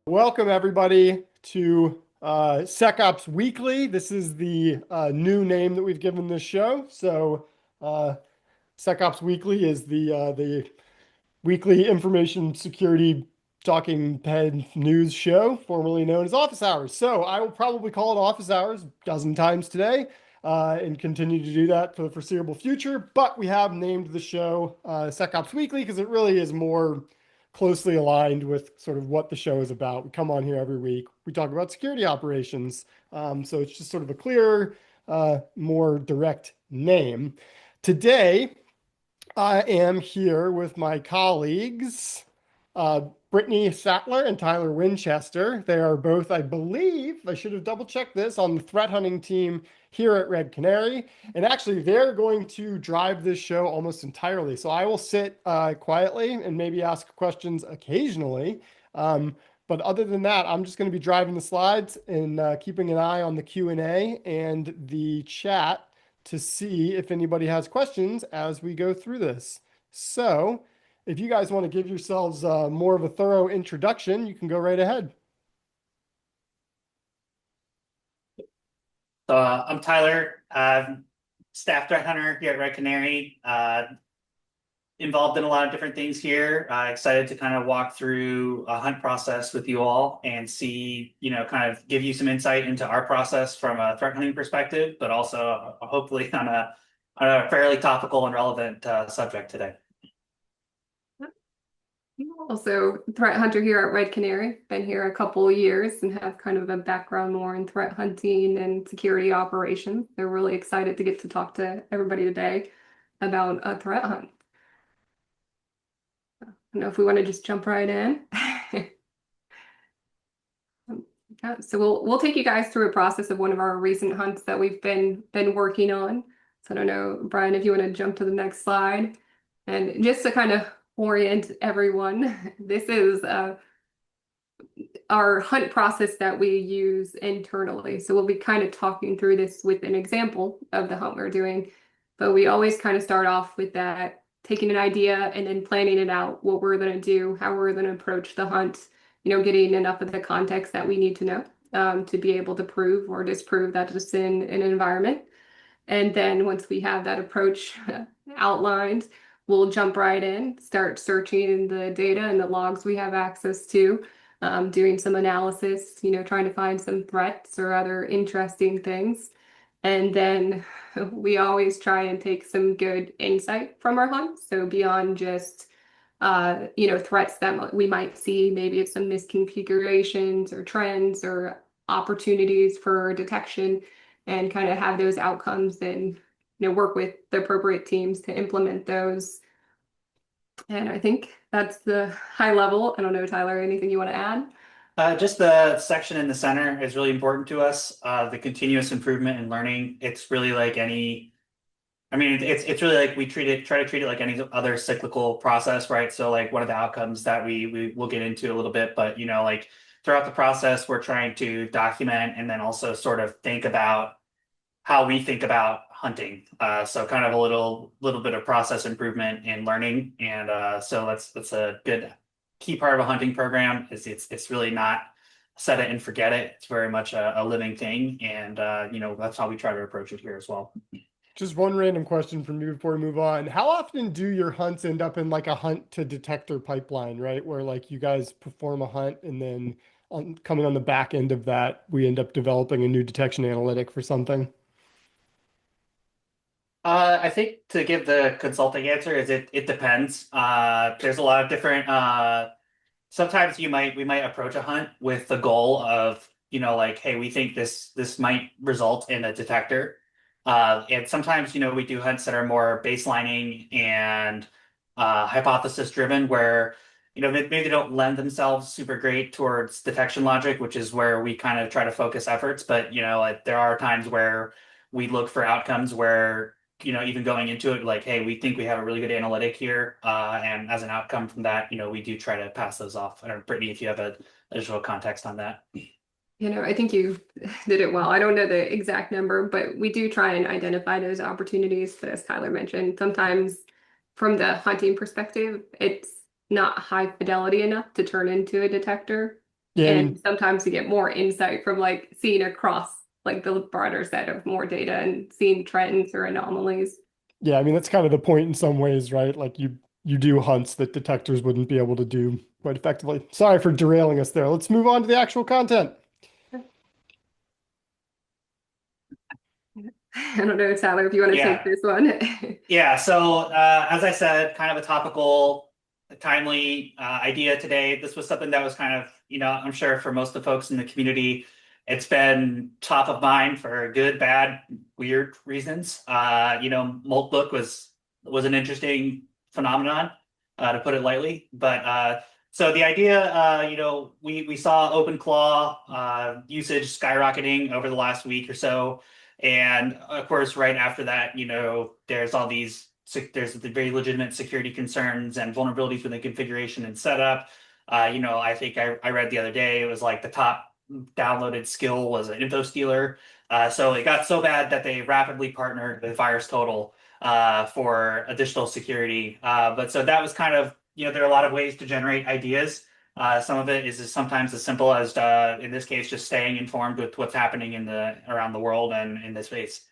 Welcome everybody to SecOps Weekly. This is the new name that we've given this show. SecOps Weekly is the weekly information security talking head news show, formerly known as Office Hours. So I will probably call it Office Hours a dozen times today and continue to do that for the foreseeable future. But we have named the show SecOps Weekly because it really is more closely aligned with sort of what the show is about. We come on here every week. We talk about security operations. So it's just sort of a clearer, more direct name. Today, I am here with my colleagues, Brittany Sattler and Tyler Winchester. They are both, I believe, I should have double checked this, on the threat hunting team here at Red Canary. And actually, they're going to drive this show almost entirely. So I will sit quietly and maybe ask questions occasionally. But other than that, I'm just going to be driving the slides and keeping an eye on the Q&A and the chat to see if anybody has questions as we go through this. So if you guys want to give yourselves more of a thorough introduction, you can go right ahead. I'm Tyler, staff threat hunter here at Red Canary. Involved in a lot of different things here. Excited to kind of walk through a hunt process with you all and see, kind of give you some insight into our process from a threat hunting perspective, but also hopefully on a fairly topical and relevant subject today. Also, threat hunter here at Red Canary. Been here a couple of years and have kind of a background more in threat hunting and security operations. They're really excited to get to talk to everybody today about a threat hunt. I don't know if we want to just jump right in. Yeah, so we'll take you guys through a process of one of our recent hunts that we've been working on. So I don't know, Brian, if you want to jump to the next slide. And just to kind of orient everyone, this is our hunt process that we use internally. So we'll be kind of talking through this with an example of the hunt we're doing, but we always kind of start off with that, taking an idea and then planning it out, what we're going to do, how we're going to approach the hunt, getting enough of the context that we need to know to be able to prove or disprove that it's in an environment. And then once we have that approach outlined, we'll jump right in, start searching the data and the logs we have access to, doing some analysis, trying to find some threats or other interesting things. And then we always try and take some good insight from our hunt. So beyond just, threats that we might see, maybe it's some misconfigurations or trends or opportunities for detection, and kind of have those outcomes and work with the appropriate teams to implement those. And I think that's the high level. I don't know, Tyler, anything you want to add? Just the section in the center is really important to us. The continuous improvement and learning. It's really like it's really like we try to treat it like any other cyclical process, right? So like one of the outcomes that we will get into a little bit, but like throughout the process, we're trying to document and then also sort of think about how we think about hunting. So kind of a little bit of process improvement and learning. And so that's a good key part of a hunting program. It's really not set it and forget it. It's very much a living thing. And that's how we try to approach it here as well. Just one random question from me before we move on. How often do your hunts end up in like a hunt to detector pipeline, right? Where like you guys perform a hunt and then coming on the back end of that, we end up developing a new detection analytic for something? I think to give the consulting answer is it depends. There's a lot of different. Sometimes we might approach a hunt with the goal of like, hey, we think this might result in a detector. And sometimes we do hunts that are more baselining and hypothesis driven, where maybe they don't lend themselves super great towards detection logic, which is where we kind of try to focus efforts. But like, there are times where we look for outcomes where even going into it, like, hey, we think we have a really good analytic here. And as an outcome from that, we do try to pass those off. I don't know, Brittany, if you have additional context on that. I think you did it well. I don't know the exact number, but we do try and identify those opportunities. But as Tyler mentioned, sometimes from the hunting perspective, it's not high fidelity enough to turn into a detector. Yeah, I And mean, sometimes you get more insight from like seeing across like the broader set of more data and seeing trends or anomalies. yeah, I mean that's kind of the point in some ways, right? Like you do hunts that detectors wouldn't be able to do quite effectively. Sorry for derailing us there. Let's move on to the actual content. I don't know, Sattler, if you want to take Yeah. this one. Yeah. So, as I said, kind of a topical, timely idea today. This was something that was kind of, I'm sure for most of the folks in the community, it's been top of mind for good, bad, weird reasons. Book was an interesting phenomenon, to put it lightly. But so the idea, we saw OpenClaw usage skyrocketing over the last week or so. And of course, right after that, there's there's the very legitimate security concerns and vulnerabilities within configuration and setup. I think I read the other day, it was like the top downloaded skill was an infostealer. So it got so bad that they rapidly partnered with VirusTotal for additional security. But so that was kind of, there are a lot of ways to generate ideas. Some of it is sometimes as simple as, in this case, just staying informed with what's happening around the world and in this space.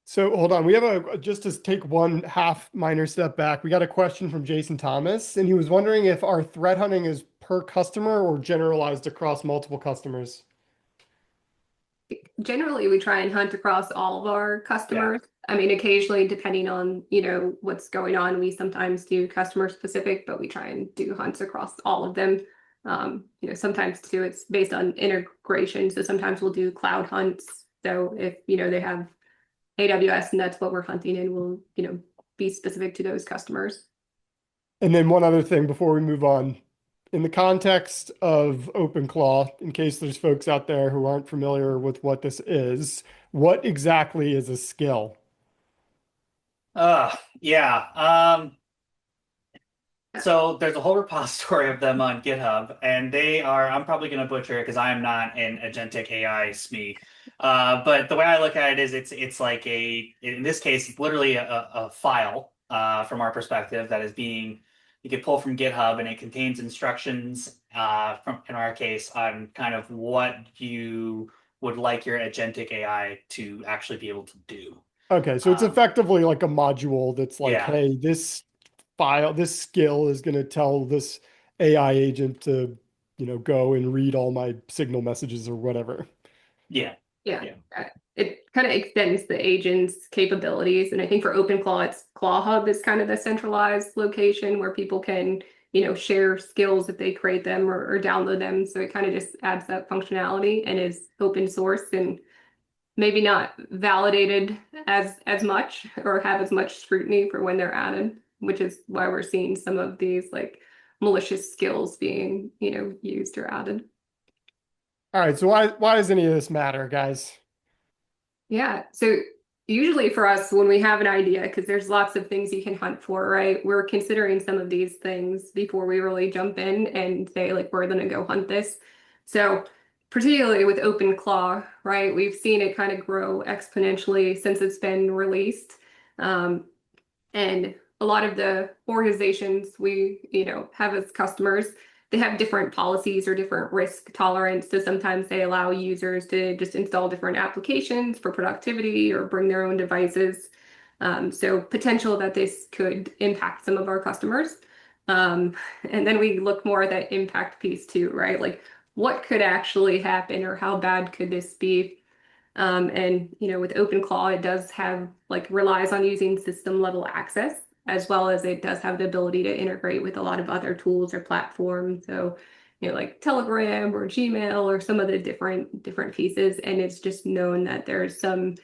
So hold on, we have just to take one half minor step back. We got a question from Jason Thomas, and he was wondering if our threat hunting is per customer or generalized across multiple customers. Generally, we try and hunt across all of our Yeah. customers. I mean, occasionally, depending on, what's going on, we sometimes do customer specific, but we try and do hunts across all of them. Sometimes too, it's based on integration. So sometimes we'll do cloud hunts. So if, they have AWS and that's what we're hunting in, we'll, be specific to those customers. And then one other thing before we move on. In the context of OpenClaw, in case there's folks out there who aren't familiar with what this is, what exactly is a skill? Yeah. So there's a whole repository of them on GitHub, and I'm probably going to butcher it because I'm not an agentic AI SME. But the way I look at it is it's like in this case, it's literally a file from our perspective that is you can pull from GitHub, and it contains instructions in our case, on kind of what you would like your agentic AI to actually be able to do. Okay, so it's effectively like a module that's like, Yeah. hey, this skill is going to tell this AI agent to, go and read all my signal messages or whatever. Yeah. Yeah. Yeah. It kind of extends the agent's capabilities. And I think for OpenClaw, it's ClawHub is kind of the centralized location where people can, share skills if they create them or download them. So it kind of just adds that functionality and is open source and maybe not validated as much or have as much scrutiny for when they're added, which is why we're seeing some of these like malicious skills being, used or added. All right, so why does any of this matter, guys? Yeah. So usually for us, when we have an idea, because there's lots of things you can hunt for, right? We're considering some of these things before we really jump in and say, like, we're going to go hunt this. So particularly with OpenClaw, right? We've seen it kind of grow exponentially since it's been released. And a lot of the organizations we, have as customers, they have different policies or different risk tolerance. So sometimes they allow users to just install different applications for productivity or bring their own devices. So potential that this could impact some of our customers. And then we look more at that impact piece too, right? Like what could actually happen or how bad could this be? And with OpenClaw, it does have relies on using system level access as well as it does have the ability to integrate with a lot of other tools or platforms. So, like Telegram or Gmail or some of the different pieces. And it's just known that there's some,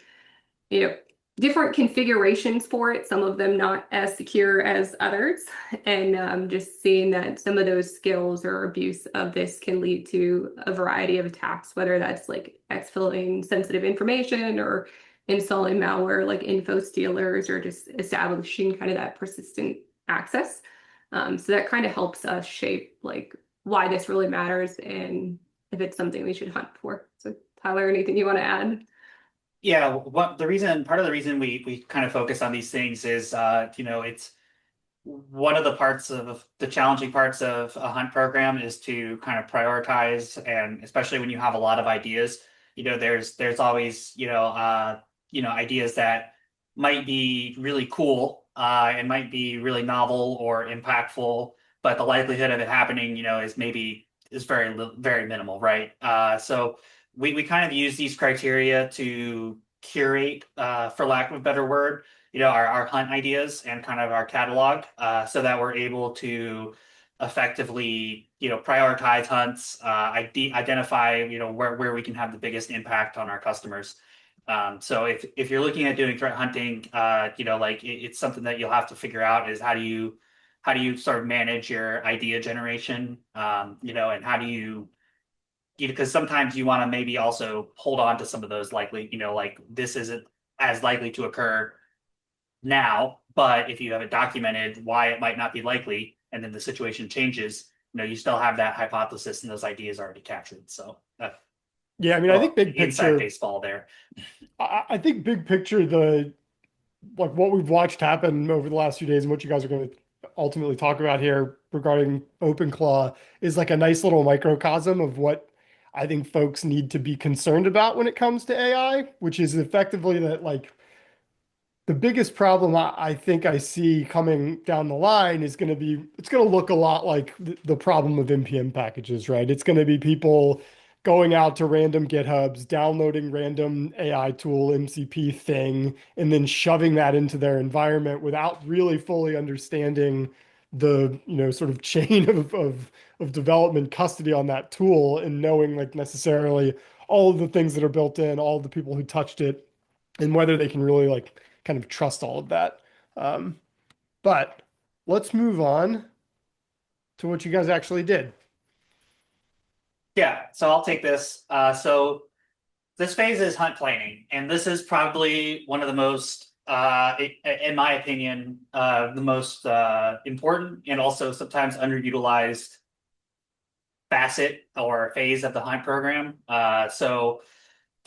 different configurations for it, some of them not as secure as others. And just seeing that some of those skills or abuse of this can lead to a variety of attacks, whether that's like exfilling sensitive information or installing malware like infostealers or just establishing kind of that persistent access. So that kind of helps us shape like why this really matters and if it's something we should hunt for. So Tyler, anything you want to add? Yeah, part of the reason we kind of focus on these things is, one of the challenging parts of a hunt program is to kind of prioritize, and especially when you have a lot of ideas, there's always, ideas that might be really cool, and might be really novel or impactful, but the likelihood of it happening, is very minimal, right? So we kind of use these criteria to curate, for lack of a better word, our hunt ideas and kind of our catalog, so that we're able to effectively, prioritize hunts, identify, where we can have the biggest impact on our customers. So if you're looking at doing threat hunting, it's something that you'll have to figure out is how do you sort of manage your idea generation, and how do you, because sometimes you want to maybe also hold on to some of those likely, like this isn't as likely to occur now, but if you haven't documented why it might not be likely, and then the situation changes, you still have that hypothesis and those ideas already captured. So Yeah, I mean, I think big inside picture, baseball there. I think big picture, like what we've watched happen over the last few days and what you guys are going to ultimately talk about here regarding OpenClaw is like a nice little microcosm of what I think folks need to be concerned about when it comes to AI, which is effectively that like the biggest problem I think I see coming down the line is going to be, it's going to look a lot like the problem of NPM packages, right? It's going to be people going out to random GitHubs, downloading random AI tool, MCP thing, and then shoving that into their environment without really fully understanding the, sort of chain of development custody on that tool and knowing like necessarily all of the things that are built in, all of the people who touched it, and whether they can really like kind of trust all of that. Um, but let's move on to what you guys actually did. Yeah, so I'll take this. So this phase is hunt planning, and this is probably one of the most, in my opinion, the most important and also sometimes underutilized facet or phase of the hunt program. So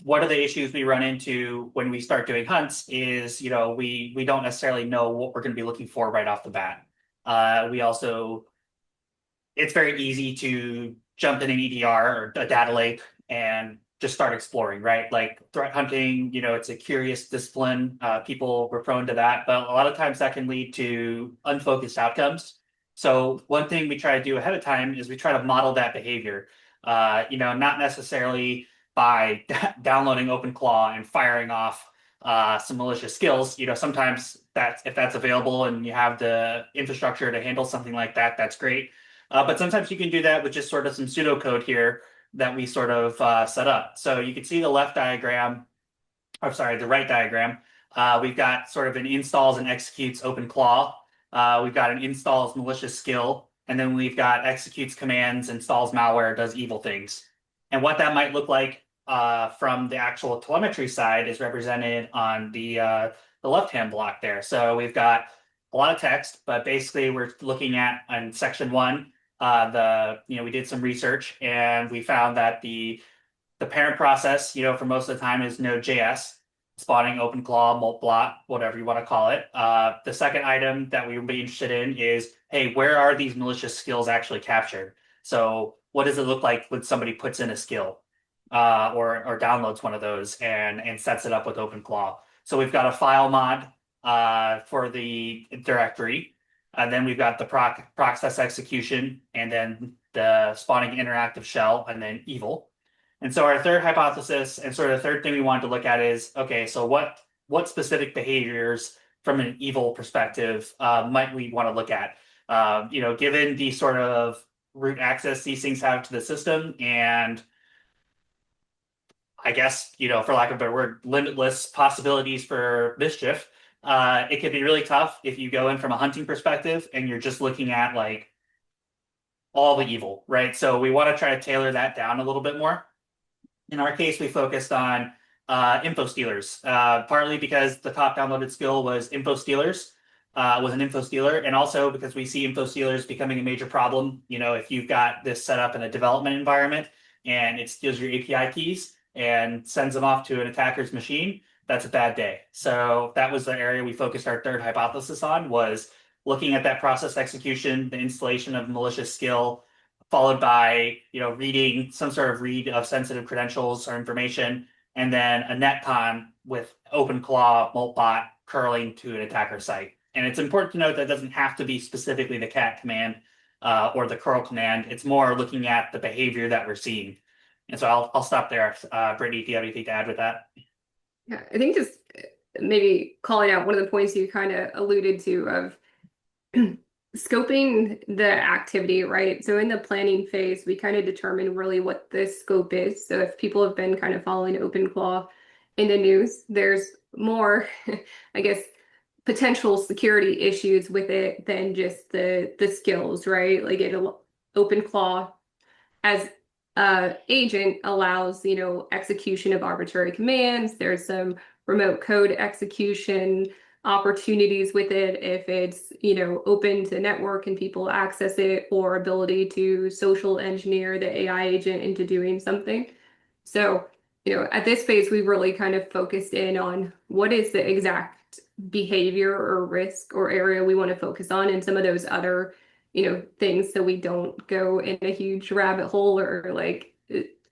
what are the issues we run into when we start doing hunts is, we don't necessarily know what we're going to be looking for right off the bat. It's very easy to jump in an EDR or a data lake and just start exploring, right? Like threat hunting, it's a curious discipline. People were prone to that, but a lot of times that can lead to unfocused outcomes. So one thing we try to do ahead of time is we try to model that behavior. Not necessarily by downloading OpenClaw and firing off some malicious skills. Sometimes if that's available and you have the infrastructure to handle something like that, that's great. But sometimes you can do that with just sort of some pseudocode here that we sort of set up. So you can see the right diagram. We've got sort of an installs and executes OpenClaw. We've got an installs malicious skill, and then we've got executes commands, installs malware, does evil things. And what that might look like from the actual telemetry side is represented on the left-hand block there. So we've got a lot of text, but basically we're looking at in section 1, we did some research and we found that the parent process, for most of the time is Node.js, spawning OpenClaw, Moltblot, whatever you want to call it. The second item that we would be interested in is, hey, where are these malicious skills actually captured? So what does it look like when somebody puts in a skill or downloads one of those and sets it up with OpenClaw? So we've got a file mod for the directory. And then we've got the process execution, and then the spawning interactive shell, and then evil. And so our third hypothesis and sort of the third thing we wanted to look at is, okay, so what specific behaviors from an evil perspective might we want to look at? Given the sort of root access these things have to the system, and I guess, for lack of a better word, limitless possibilities for mischief. It could be really tough if you go in from a hunting perspective and you're just looking at like all the evil, right? So we want to try to tailor that down a little bit more. In our case, we focused on infostealers, partly because the top downloaded skill was infostealers, was an infostealer, and also because we see infostealers becoming a major problem. If you've got this set up in a development environment and it steals your API keys and sends them off to an attacker's machine, that's a bad day. So that was the area we focused our third hypothesis on, was looking at that process execution, the installation of malicious skill, followed by reading some sort of read of sensitive credentials or information, and then a netcon with OpenClaw Moltbot curling to an attacker site. And it's important to note that doesn't have to be specifically the cat command or the curl command. It's more looking at the behavior that we're seeing. And so I'll stop there. Brittany, do you have anything to add with that? Yeah, I think just maybe calling out one of the points you kind of alluded to of scoping the activity, right? So in the planning phase, we kind of determine really what the scope is. So if people have been kind of following OpenClaw in the news, there's more, I guess, potential security issues with it than just the skills, right? Like OpenClaw as agent allows, execution of arbitrary commands. There's some remote code execution opportunities with it if it's, open to network and people access it, or ability to social engineer the AI agent into doing something. So, at this phase, we really kind of focused in on what is the exact behavior or risk or area we want to focus on, and some of those other things, so we don't go in a huge rabbit hole or like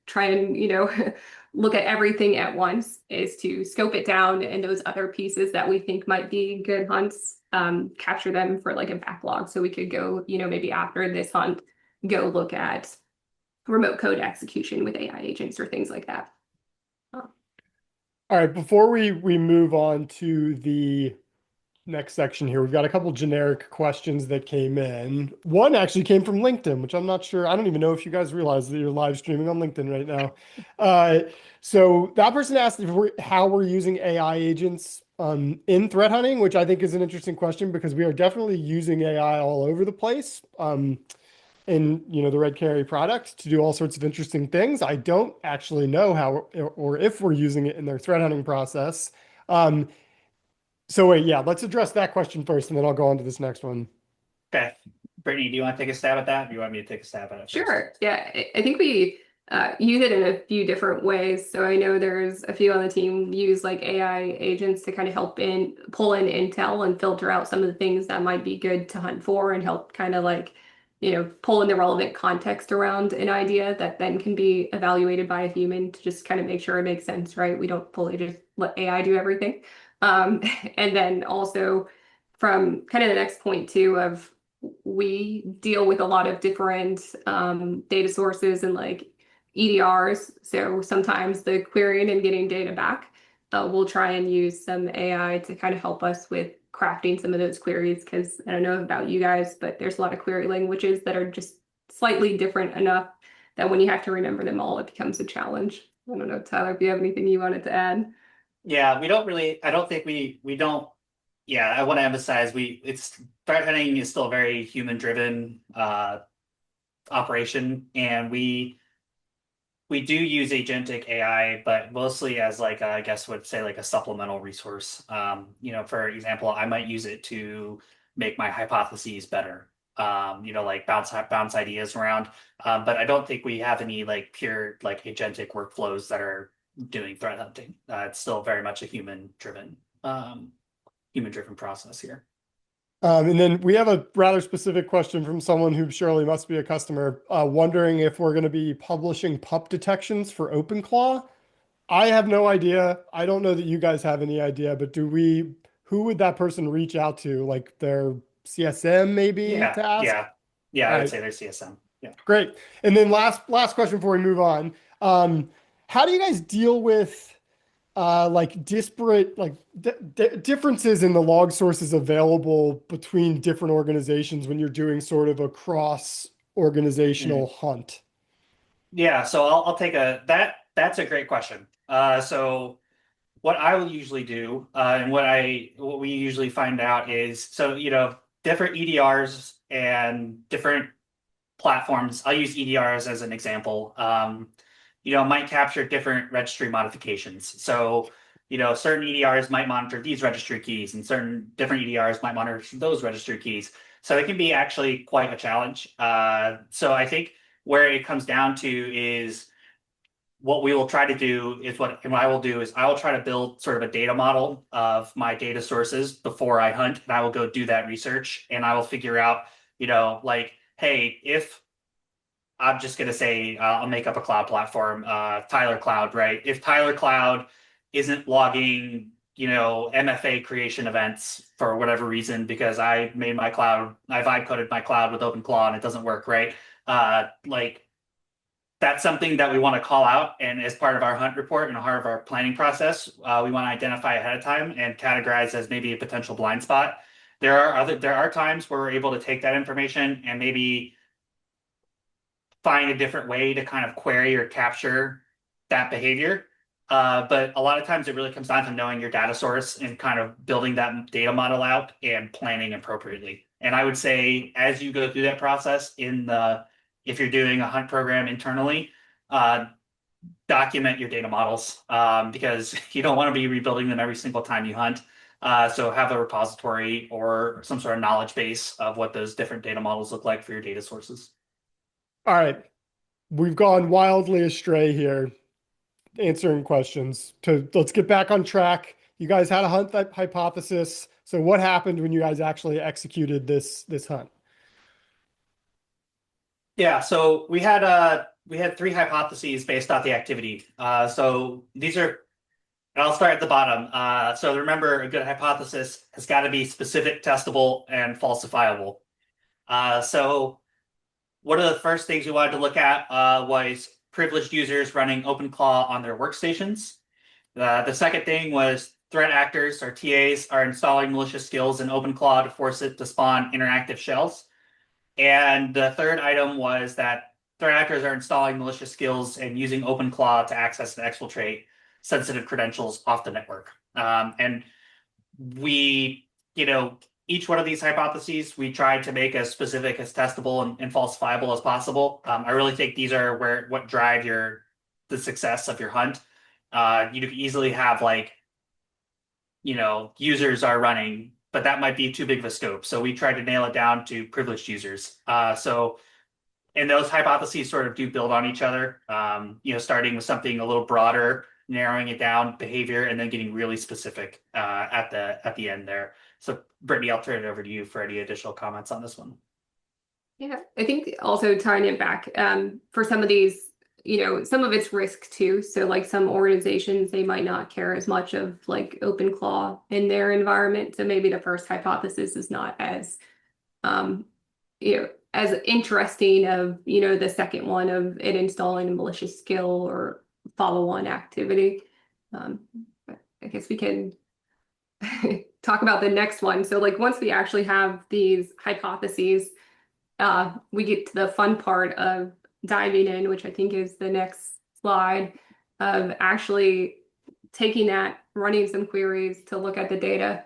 try and look at everything at once, is to scope it down, and those other pieces that we think might be good hunts, capture them for like a backlog, so we could go maybe after this hunt go look at remote code execution with AI agents or things like that. All right, before we move on to the next section here, we've got a couple generic questions that came in. One actually came from LinkedIn, which I'm not sure. I don't even know if you guys realize that you're live streaming on LinkedIn right now. So that person asked how we're using AI agents in threat hunting, which I think is an interesting question, because we are definitely using AI all over the place. In the Red Canary product to do all sorts of interesting things. I don't actually know how or if we're using it in their threat hunting process. So wait, yeah, let's address that question first, and then I'll go on to this next one. Okay. Brittany, do you want to take a stab at that? Or do you want me to take a stab at it first? Sure. Yeah, I think we use it in a few different ways. So I know there's a few on the team use like AI agents to kind of help pull in intel and filter out some of the things that might be good to hunt for, and help kind of like pull in the relevant context around an idea that then can be evaluated by a human to just kind of make sure it makes sense, right? We don't fully just let AI do everything. And then also from kind of the next point too of, we deal with a lot of different data sources and like EDRs. So sometimes the querying and getting data back, we'll try and use some AI to kind of help us with crafting some of those queries, because I don't know about you guys, but there's a lot of query languages that are just slightly different enough that when you have to remember them all, it becomes a challenge. I don't know, Tyler, if you have anything you wanted to add. Yeah, I don't think we don't. Yeah, I want to emphasize threat hunting is still a very human driven operation, and we do use agentic AI, but mostly as like I guess would say like a supplemental resource. For example, I might use it to make my hypotheses better. Like bounce ideas around. But I don't think we have any like pure like agentic workflows that are doing threat hunting. It's still very much a human driven process here. And then we have a rather specific question from someone who surely must be a customer, wondering if we're going to be publishing pup detections for OpenClaw. I have no idea. I don't know that you guys have any idea, but who would that person reach out to? Like their CSM maybe to ask? Yeah, I would say their CSM. Yeah. Great. And then last question before we move on. How do you guys deal with like disparate differences in the log sources available between different organizations when you're doing sort of a cross organizational hunt? Yeah, so I'll take that's a great question. So what I will usually do, and what we usually find out is, different EDRs and different platforms. I'll use EDRs as an example. Might capture different registry modifications. So, certain EDRs might monitor these registry keys, and certain different EDRs might monitor those registry keys. So it can be actually quite a challenge. So I think where it comes down to is what we will try to do is what I will do is I will try to build sort of a data model of my data sources before I hunt, and I will go do that research, and I will figure out, like, hey, if I'm just going to say, I'll make up a cloud platform, Tyler Cloud, right? If Tyler Cloud isn't logging, MFA creation events for whatever reason, because I made my cloud, I vibe coded my cloud with OpenClaw and it doesn't work, right? Like that's something that we want to call out. And as part of our hunt report and part of our planning process, we want to identify ahead of time and categorize as maybe a potential blind spot. There are times where we're able to take that information and maybe find a different way to kind of query or capture that behavior. But a lot of times it really comes down to knowing your data source and kind of building that data model out and planning appropriately. And I would say as you go through that process if you're doing a hunt program internally, document your data models because you don't want to be rebuilding them every single time you hunt. So have a repository or some sort of knowledge base of what those different data models look like for your data sources. All right. We've gone wildly astray here answering questions. Let's get back on track. You guys had a hunt hypothesis. So what happened when you guys actually executed this hunt? Yeah, so we had 3 hypotheses based off the activity. So these are, and I'll start at the bottom. So remember, a good hypothesis has got to be specific, testable, and falsifiable. So one of the first things we wanted to look at was privileged users running OpenClaw on their workstations. The second thing was threat actors, or TAs, are installing malicious skills in OpenClaw to force it to spawn interactive shells. And the third item was that threat actors are installing malicious skills and using OpenClaw to access and exfiltrate sensitive credentials off the network. And we, each one of these hypotheses, we tried to make as specific, as testable, and falsifiable as possible. I really think these are what drive the success of your hunt. You could easily have users are running, but that might be too big of a scope. So we tried to nail it down to privileged users. And those hypotheses sort of do build on each other, starting with something a little broader, narrowing it down, behavior, and then getting really specific at the end there. So Brittany, I'll turn it over to you for any additional comments on this one. Yeah, I think also tying it back for some of these, some of it's risk too. So like some organizations, they might not care as much of like OpenClaw in their environment. So maybe the first hypothesis is not as, as interesting of, the second one of it installing a malicious skill or follow-on activity. I guess we can talk about the next one. So like once we actually have these hypotheses, we get to the fun part of diving in, which I think is the next slide, of actually taking that, running some queries to look at the data.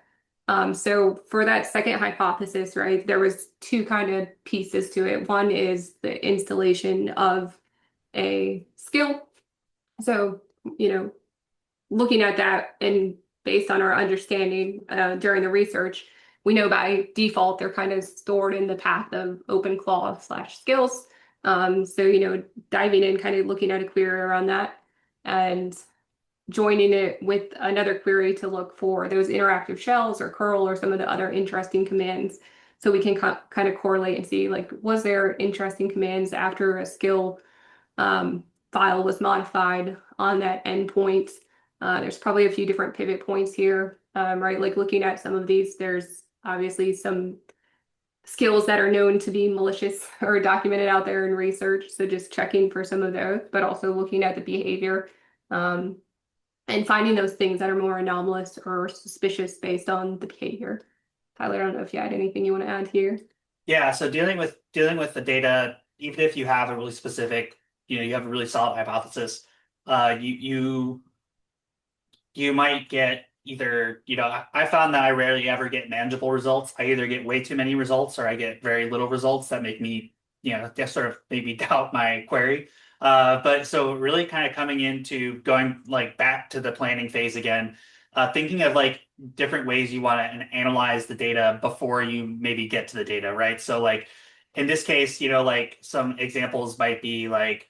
So for that second hypothesis, right, there was 2 kind of pieces to it. One is the installation of a skill. So, looking at that and based on our understanding during the research, we know by default they're kind of stored in the path of OpenClaw/skills. So, diving in, kind of looking at a query around that and joining it with another query to look for those interactive shells or curl or some of the other interesting commands. So we can kind of correlate and see, like, was there interesting commands after a skill file was modified on that endpoint? There's probably a few different pivot points here, right? Like looking at some of these, there's obviously some skills that are known to be malicious or documented out there in research. So just checking for some of those, but also looking at the behavior and finding those things that are more anomalous or suspicious based on the behavior. Tyler, I don't know if you had anything you want to add here. Yeah, so dealing with the data, even if you have a really specific, you have a really solid hypothesis, you might get either, I found that I rarely ever get manageable results. I either get way too many results or I get very little results that make me, just sort of maybe doubt my query. But so really kind of coming into going like back to the planning phase again, thinking of like different ways you want to analyze the data before you maybe get to the data, right? So like in this case, like some examples might be like,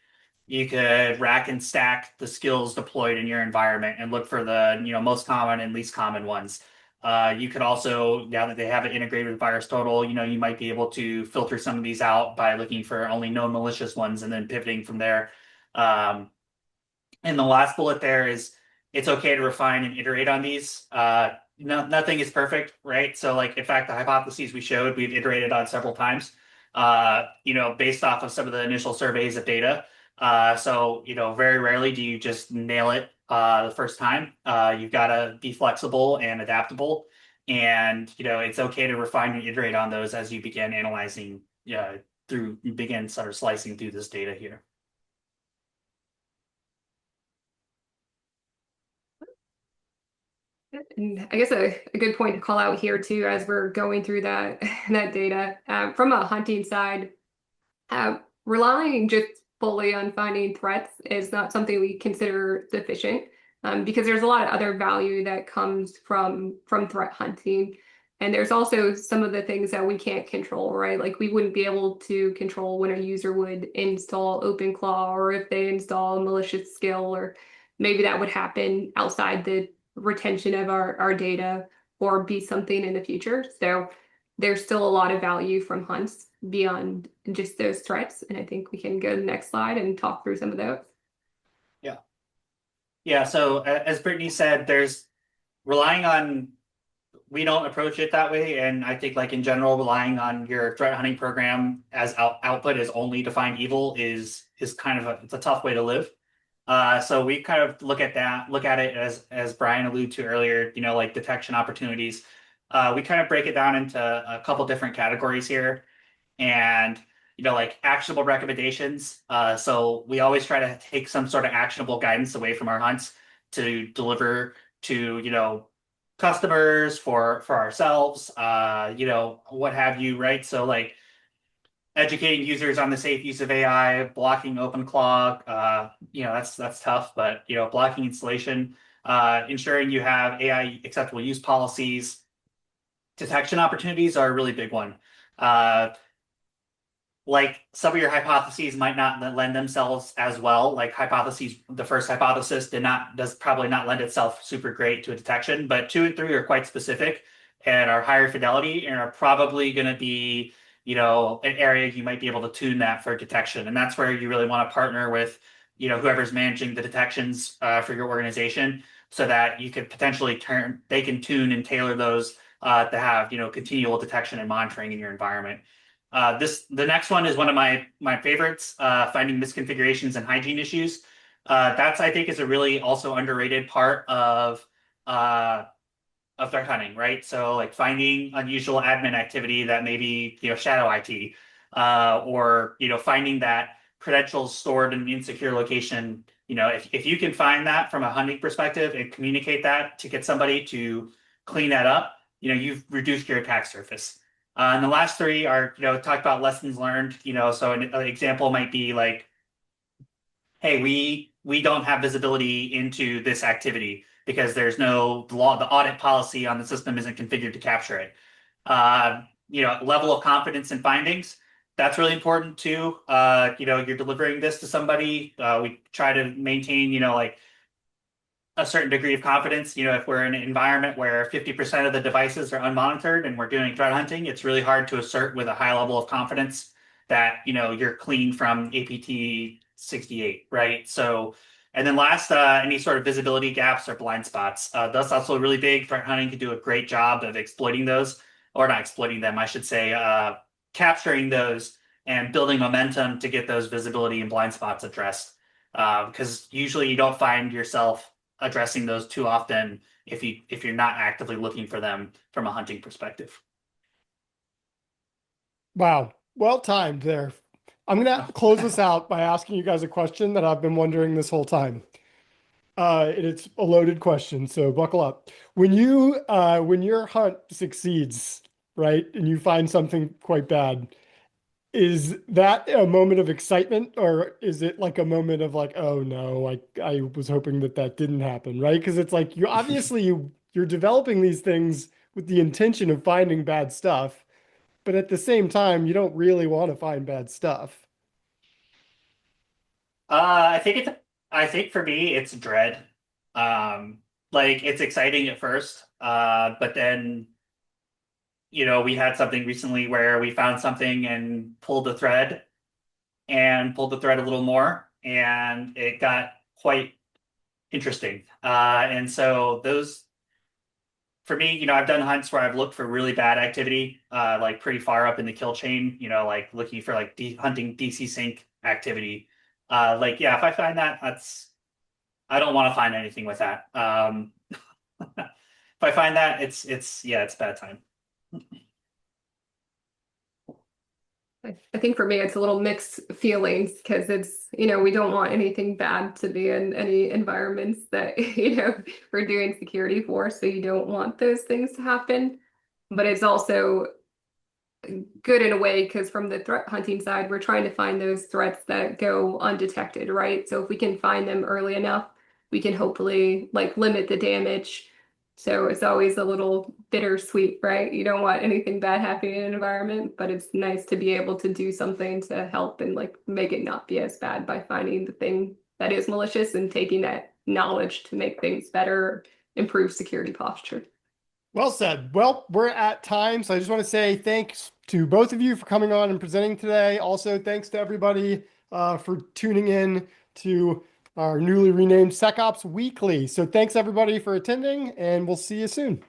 You could rack and stack the skills deployed in your environment and look for the most common and least common ones. You could also, now that they have it integrated with VirusTotal, you might be able to filter some of these out by looking for only known malicious ones and then pivoting from there. Um, and the last bullet there is it's okay to refine and iterate on these. Nothing is perfect, right? So, like, in fact, the hypotheses we showed, we've iterated on several times, based off of some of the initial surveys of data. So, very rarely do you just nail it the first time. You've got to be flexible and adaptable. And, it's okay to refine and iterate on those as you begin analyzing, you begin sort of slicing through this data here. And I guess a good point to call out here too, as we're going through that that data from a hunting side, relying just fully on finding threats is not something we consider sufficient, because there's a lot of other value that comes from threat hunting. And there's also some of the things that we can't control, right? Like we wouldn't be able to control when a user would install OpenClaw, or if they install a malicious skill, or maybe that would happen outside the retention of our data or be something in the future. So there's still a lot of value from hunts beyond just those threats. And I think we can go to the next slide and talk through some of those. Yeah. Yeah. So as Brittany said, there's relying on, we don't approach it that way. And I think, like, in general, relying on your threat hunting program as output is only to find evil is kind of it's a tough way to live. So we kind of look at it as Brian alluded to earlier, like detection opportunities. We kind of break it down into a couple different categories here, and like actionable recommendations. So we always try to take some sort of actionable guidance away from our hunts to deliver to customers, for ourselves, what have you, right? So, like, educating users on the safe use of AI, blocking OpenClaw, that's tough, but blocking installation, ensuring you have AI acceptable use policies. Detection opportunities are a really big one. Like, some of your hypotheses might not lend themselves as well. Like, the first hypothesis does probably not lend itself super great to a detection, but 2 and 3 are quite specific and are higher fidelity and are probably going to be an area you might be able to tune that for detection. And that's where you really want to partner with, whoever's managing the detections for your organization, so that you could potentially they can tune and tailor those to have, continual detection and monitoring in your environment. The next one is one of my favorites, finding misconfigurations and hygiene issues. That's, I think, is a really also underrated part of threat hunting, right? So, like, finding unusual admin activity that maybe shadow IT, or finding that credentials stored in an insecure location. If you can find that from a hunting perspective and communicate that to get somebody to clean that up, you've reduced your attack surface. And the last 3 are talk about lessons learned. So an example might be like, hey, we don't have visibility into this activity because there's no the audit policy on the system isn't configured to capture it. Level of confidence in findings, that's really important too. You're delivering this to somebody. We try to maintain, like, a certain degree of confidence. If we're in an environment where 50% of the devices are unmonitored and we're doing threat hunting, it's really hard to assert with a high level of confidence that you're clean from APT68, right? So, and then last, any sort of visibility gaps or blind spots. That's also really big. Threat hunting can do a great job of exploiting those, or not exploiting them, I should say, capturing those and building momentum to get those visibility and blind spots addressed. Because usually you don't find yourself addressing those too often if you're not actively looking for them from a hunting perspective. Wow, well timed there. I'm gonna close this out by asking you guys a question that I've been wondering this whole time. And it's a loaded question, so buckle up. When your hunt succeeds, right, and you find something quite bad, is that a moment of excitement, or is it like a moment of like, oh no, I was hoping that didn't happen, right? Because it's like you're developing these things with the intention of finding bad stuff, but at the same time, you don't really want to find bad stuff. I think for me it's dread. Like it's exciting at first, but then we had something recently where we found something and pulled the thread a little more, and it got quite interesting. And so those for me, I've done hunts where I've looked for really bad activity, like pretty far up in the kill chain, like looking for like hunting DC-sync activity. Like, yeah, if I find that, I don't want to find anything with that. If I find that, it's bad time. I think for me, it's a little mixed feelings because we don't want anything bad to be in any environments that, we're doing security for. So you don't want those things to happen. But it's also good in a way because from the threat hunting side, we're trying to find those threats that go undetected, right? So if we can find them early enough, we can hopefully like limit the damage. So it's always a little bittersweet, right? You don't want anything bad happening in an environment, but it's nice to be able to do something to help and like make it not be as bad by finding the thing that is malicious and taking that knowledge to make things better, improve security posture. Well said. Well, we're at time, so I just want to say thanks to both of you for coming on and presenting today. Also, thanks to everybody for tuning in to our newly renamed SecOps Weekly. So thanks everybody for attending, and we'll see you soon.